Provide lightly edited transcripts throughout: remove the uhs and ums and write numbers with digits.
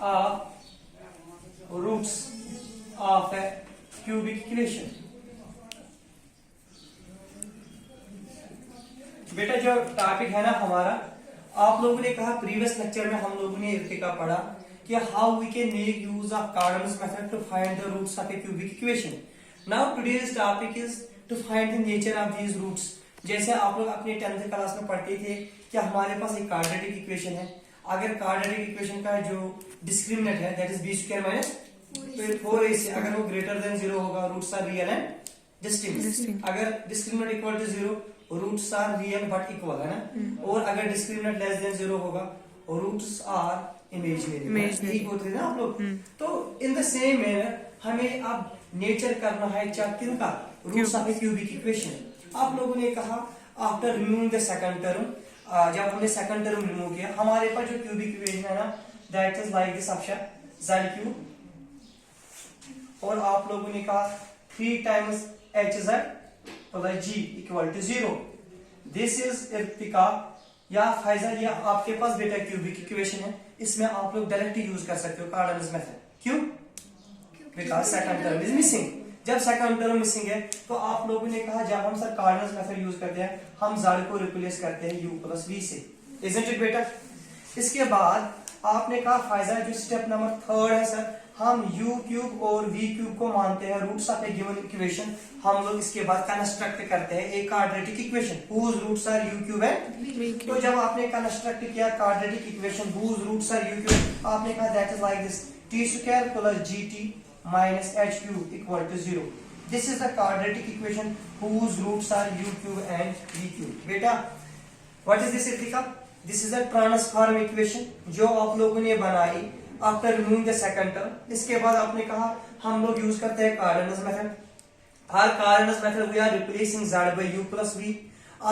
of roots of a cubic equation। बेटा जो topic है ना हमारा, आप लोगों ने कहा प्रीवियस लेक्चर में हम लोगों ने इर्तिका पढ़ा कि how we can make use of Cardano's method to find the roots of a cubic equation. Now today's topic is to find the nature of these roots. जैसे आप लोग अपने 10th क्लास में पढ़ते थे कि हमारे पास एक क्वाड्रेटिक इक्वेशन है। अगर क्वाड्रेटिक इक्वेशन का जो डिस्क्रिमिनेंट है that is B square minus 4ac, अगर वो ग्रेटर देन 0 होगा roots are real and distinct. अगर discriminant equal to 0 roots are real but equal, है ना। और अगर डिस्क्रिमिनेंट लेस देन 0 होगा रूट्स आर इमेजिनरी होते हैं ना आप लोग। तो इन द सेम मैनर हमें अब नेचर करना है किनका, roots of a cubic equation. आप लोगों ने कहा after removing the second term, जब हमने सेकंड टर्म रिमूव किया हमारे पास जो क्यूबिक इक्वेशन है ना that is like this option z3। और आप लोगों ने कहा 3 times hz plus g equal to 0। This is Irtika या फैजल, या आपके पास बेटा क्यूबिक इक्वेशन है, इसमें आप लोग डायरेक्ट यूज कर सकते हो कार्डनस मेथड। क्यों? Because second term is missing. जब सेकंड टर्म मिसिंग है तो आप लोगों ने कहा जब हम सर कार्डनस मेथड यूज करते हैं हम z को रिप्लेस करते हैं u प्लस v से, इजंट इट बेटा। इसके बाद आपने कहा फायदा जो स्टेप नंबर 3 है सर, हम u क्यूब और v क्यूब को मानते हैं roots of a given equation. हम लोग इसके बाद कंस्ट्रक्ट करते हैं एक quadratic equation whose roots are u cube and. तो जब आपने कंस्ट्रक्ट किया quadratic equation whose roots are u cube, आपने कहा that is like this t square plus gt minus h cube equal to 0। This is the quadratic equation whose roots are u cube and v क्यूब। बेटा what is this Irtika? This is a transform equation जो आप लोगों ने बनाई after removing the second term. इसके बाद आपने कहा हम लोग यूज करते हैं कार्डनस मेथड। हर Cardano's method we are replacing z by u plus v।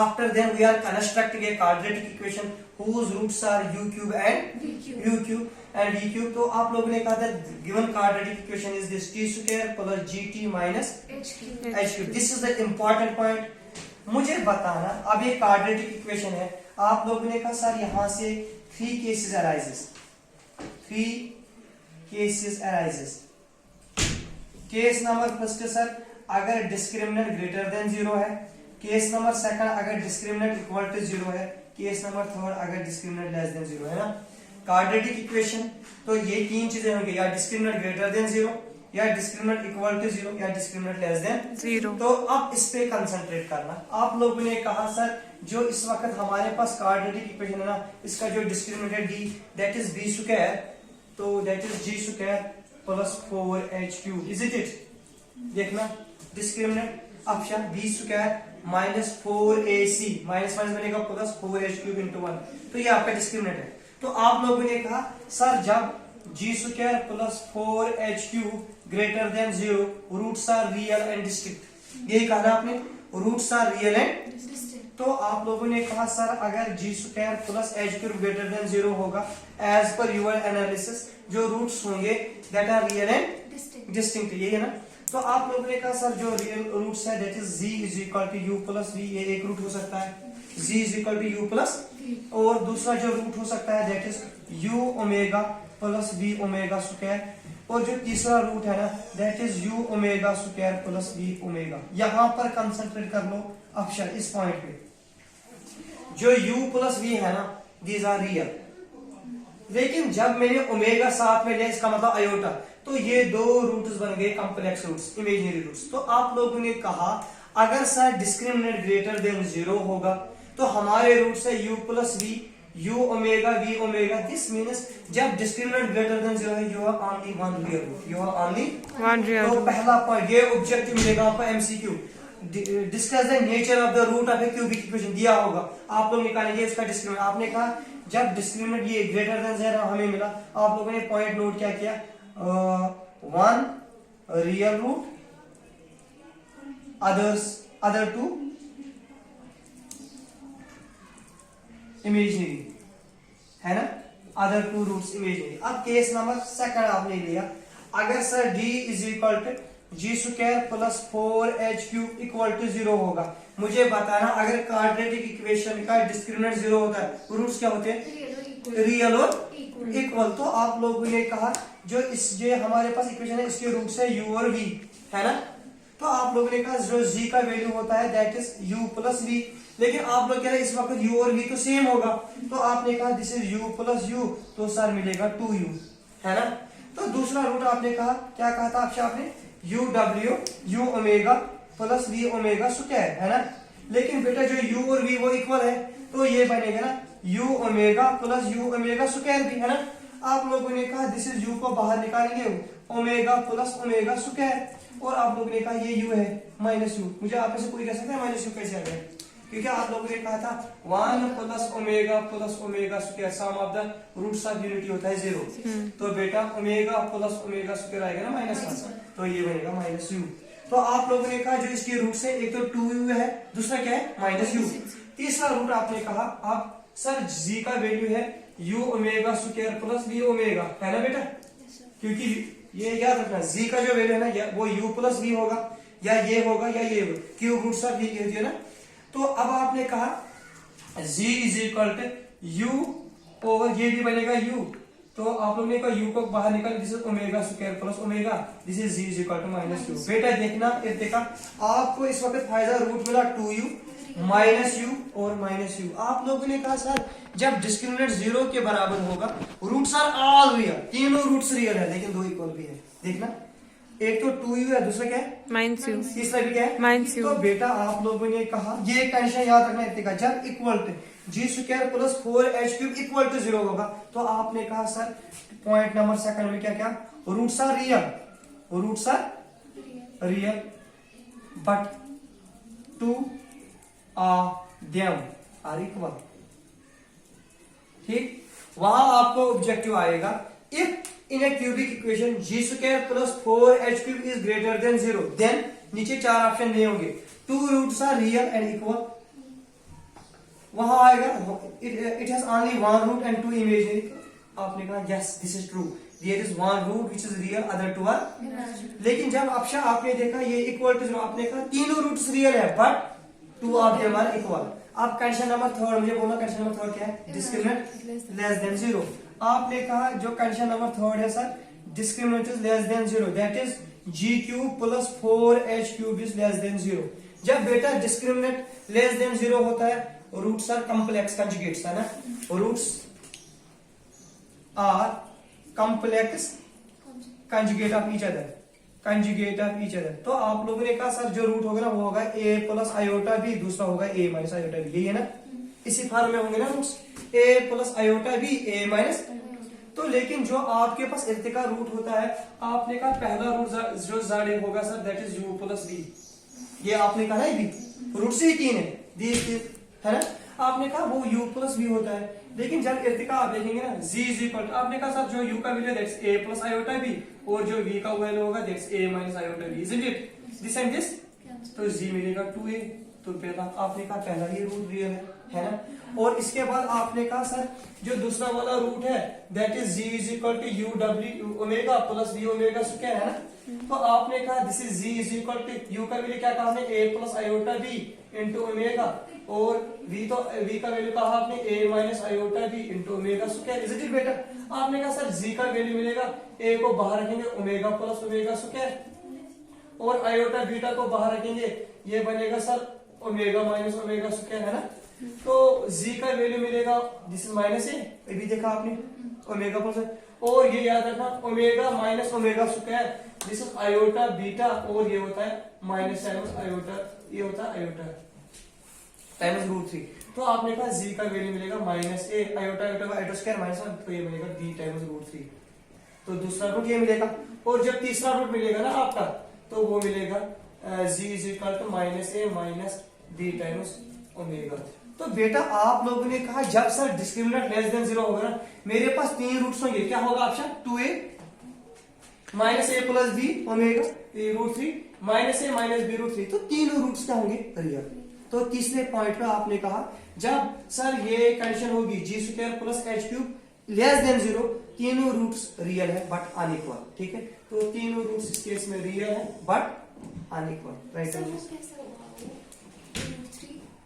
After then we are constructing a quadratic equation whose roots are u cube and u cube and v cube। तो आप लोगों ने कहा था given quadratic equation is this t square plus gt minus h cube। This is the important point। मुझे बताना अब ये quadratic equation है, आप लोगों ने कहा सर यहाँ से 3 cases arises। 3 cases arises। Case number first sir अगर डिस्क्रिमिनेंट ग्रेटर देन 0 है, केस नंबर सेकंड अगर डिस्क्रिमिनेंट इक्वल टू 0 है, केस नंबर थर्ड अगर डिस्क्रिमिनेंट लेस देन 0 है ना। क्वाड्रेटिक इक्वेशन तो ये 3 चीजें होंगी, या डिस्क्रिमिनेंट ग्रेटर देन 0, या डिस्क्रिमिनेंट इक्वल टू 0, या डिस्क्रिमिनेंट लेस देन 0। तो अब इस पे कंसंट्रेट करना। आप लोगों ने कहा सर जो इस वक्त हमारे पास क्वाड्रेटिक इक्वेशन है ना, इसका जो डिस्क्रिमिनेंट है d that is b square, तो that is g square plus 4h cube, is it? देखना discriminant option b square minus 4ac minus minus बनेगा प्लस 4h क्यूब इंटू 1। तो ये आपका डिस्क्रिमिनेंट है। तो आप लोगों ने कहा सर जब g square plus 4h cube greater than 0 roots are real and distinct, यही कहा आपने roots are real and distinct. तो आप लोगों ने कहा सर अगर g square plus h cube greater than 0 होगा एज पर यूर एनालिसिस जो रूट्स होंगे that are real and distinct, यही है ना। तो आप लोगों ने कहा सर जो रियल रूट्स है that is z is equal to u plus v, ये एक रूट हो सकता है z is equal to u plus, और दूसरा जो रूट हो सकता है that is u omega plus v omega square, और जो तीसरा रूट है ना that is u omega square plus v omega. यहां पर कंसंट्रेट कर लो ऑप्शन इस पॉइंट पे, जो u प्लस v है ना दीज आर रियल, लेकिन जब मैंने ओमेगा साथ में लिया इसका मतलब आयोटा, तो ये 2 रूट्स बन गए कॉम्प्लेक्स रूट्स, इमेजिनरी रूट्स। तो आप लोगों ने कहा अगर सर डिस्क्रिमिनेंट ग्रेटर देन 0 होगा तो हमारे रूट्स है u plus v, u omega v omega. This means जब डिस्क्रिमिनेंट ग्रेटर देन 0 है you are only one real root, you are only one real. तो पहला पॉइंट ये ऑब्जेक्टिव मिलेगा आपको MCQ, discuss the nature of the root of a cubic equation दिया होगा, आप लोग निकालेंगे इसका डिस्क्रिमिनेंट। आपने कहा जब डिस्क्रिमिनेंट ये ग्रेटर देन 0 हमें मिला, आप लोगों ने पॉइंट नोट क्या किया, 1 रियल रूट, अदर 2 इमेजिनरी, है ना, अदर 2 रूट्स इमेजिनरी। अब केस नंबर सेकंड आपने लिया, अगर sir d is equal to g square plus 4h cube equal to 0 होगा, मुझे बताना अगर क्वाड्रेटिक इक्वेशन का डिस्क्रिमिनेंट 0 होता है रूट्स क्या होते हैं, रियल और इक्वल। तो आप लोगों ने कहा जो हमारे पास इक्वेशन है इसके रूट्स है u और v, है ना। तो आप लोगों ने कहा जो z का वैल्यू होता है that is u plus v, लेकिन आप लोग कह रहे हैं इस वक्त u और v तो सेम होगा, तो आपने कहा this is u plus u, तो सर मिलेगा 2u, है ना। तो दूसरा रूट आपने कहा, क्या कहा था आपने, uw u omega plus v omega square, है ना। लेकिन बेटा जो u और v वो इक्वल है, तो ये बनेगा ना u omega plus u omega square भी, है ना। आप लोगों ने कहा दिस इज u को बाहर निकालेंगे, ओमेगा प्लस ओमेगा स्क्वायर, और आप लोगों ने कहा ये u है माइनस u। मुझे आप में से कोई कह सकता है माइनस u कैसे आ गया, क्योंकि आप लोगों ने कहा था 1 plus omega square sum of the roots of unity होता है 0। तो बेटा ओमेगा प्लस ओमेगा स्क्वायर आएगा ना -1, तो ये बनेगा माइनस u। तो आप लोगों ने कहा जो इसके रूट्स है एक तो 2u है, दूसरा क्या है माइनस u। तीसरा रूट आपने कहा आप सर g का वैल्यू है u omega square plus v omega, है ना बेटा। क्योंकि ये याद रखना g का जो वैल्यू है ना वो u प्लस v होगा, या ये होगा या ये होगा, क्यों रूट्स ऑफ ये होती है ना। तो अब आपने कहा g is equal to u over ये भी बनेगा u, तो आप लोगों ने कहा u को बाहर निकाल, this is omega square plus omega, this is g is equal to minus u। बेटा देखना देखा आपको इस वक्त फायदा रूट मिला 2u माइनस u और माइनस u। आप लोगों ने कहा सर जब डिस्क्रिमिनेंट 0 के बराबर होगा रूट्स आर ऑल रियल, तीनों रूट्स रियल है लेकिन दो इक्वल भी है। देखना एक तो 2u है, दूसरा क्या है माइनस u, तीसरा भी क्या है माइनस u। तो बेटा आप लोगों ने कहा ये कंडीशन याद रखना है, जब equal to g square plus 4h cube equal to 0 होगा, तो आपने कहा सर पॉइंट नंबर सेकंड में क्या क्या roots are real but two them are equal. ठीक, वहां आपको ऑब्जेक्टिव आएगा if in a cubic equation g square plus 4h cube is greater than 0, then नीचे 4 ऑप्शन नहीं होंगे, 2 roots are real and equal. वहां आएगा it has only 1 root and 2 imaginary. आपने कहा yes this is true, there is 1 root which is real, other 2 are. लेकिन जब option आपने देखा ये इक्वल टू 0, आपने कहा तीनों रूट्स रियल है but 2 of them are equal. अब कंडीशन नंबर 3 मुझे बोलना, कंडीशन नंबर 3 क्या है, डिस्क्रिमिनेंट लेस देन 0। आपने कहा जो कंडीशन नंबर 3 है sir discriminant is less than 0, that is g cube plus 4h cube is less than 0। जब बेटा डिस्क्रिमिनेंट लेस देन 0 होता है रूट्स आर कॉम्प्लेक्स कंजुगेट्स, है ना, roots are complex conjugate of each other, तो आप लोगों ने कहा सर जो रूट होगा ना वो होगा a प्लस आयोटा b, दूसरा होगा a माइनस आयोटा b, यही है ना, इसी फॉर्म में होंगे ना roots a plus iota b a minus. तो लेकिन जो आपके पास इर्तिका रूट होता है आपने कहा पहला रूट जो जाड़े होगा sir that is u plus b, ये आपने कहा है b रूट से ही 3 है, है ना। आपने कहा वो u प्लस b होता है, लेकिन जब इर्तिका आप देखेंगे ना z इज इक्वल, आपने कहा सर जो u का value that's a plus iota b और जो v का वैल्यू होगा that's a minus iota b, isn't it this and this, तो z मिलेगा 2a। तो पहला आपने कहा पहला ये रूट रियल है ना। और इसके बाद आपने कहा सर जो दूसरा वाला रूट है that is z is equal to u w omega plus v omega square, है ना। तो आपने कहा this is z is equal to u का वैल्यू क्या कहा हमने a plus iota b into omega, और v का वैल्यू कहा आपने a minus iota b into omega square, is it बेटा। आपने कहा सर g का वैल्यू मिलेगा a को बाहर रखेंगे ओमेगा प्लस ओमेगा स्क्वायर, और आयोटा बीटा को बाहर रखेंगे ये बनेगा sir omega minus omega square, है ना। तो g का वैल्यू मिलेगा दिस इज माइनस ए, ये भी देखा आपने ओमेगा प्लस, और ये याद रखना omega minus omega square this is iota beta, और ये होता है माइनस टाइम्स आयोटा, ये होता है आयोटा टाइम्स रूट 3। तो आपने कहा g का वैल्यू मिलेगा minus a iota iota iota square minus 1, तो ये मिलेगा b टाइम्स रूट 3। तो दूसरा रूट ये मिलेगा, और जब तीसरा रूट मिलेगा ना आपका तो वो मिलेगा g is equal to minus a minus b times omega. तो बेटा आप लोगों ने कहा जब सर डिस्क्रिमिनेंट लेस देन 0 होगा ना मेरे पास 3 रूट्स होंगे, क्या होगा option 2a minus a plus b omega root 3 minus a minus b root 3, तो तीनों रूट्स क्या होंगे रियल। तो तीसरे पॉइंट पे आपने कहा जब सर ये कंडीशन होगी G square plus h cube less than 0, तीनों रूट्स रियल है बट अनइक्वल, ठीक है। तो तीनों रूट्स इस केस में रियल है बट अनइक्वल, राइट।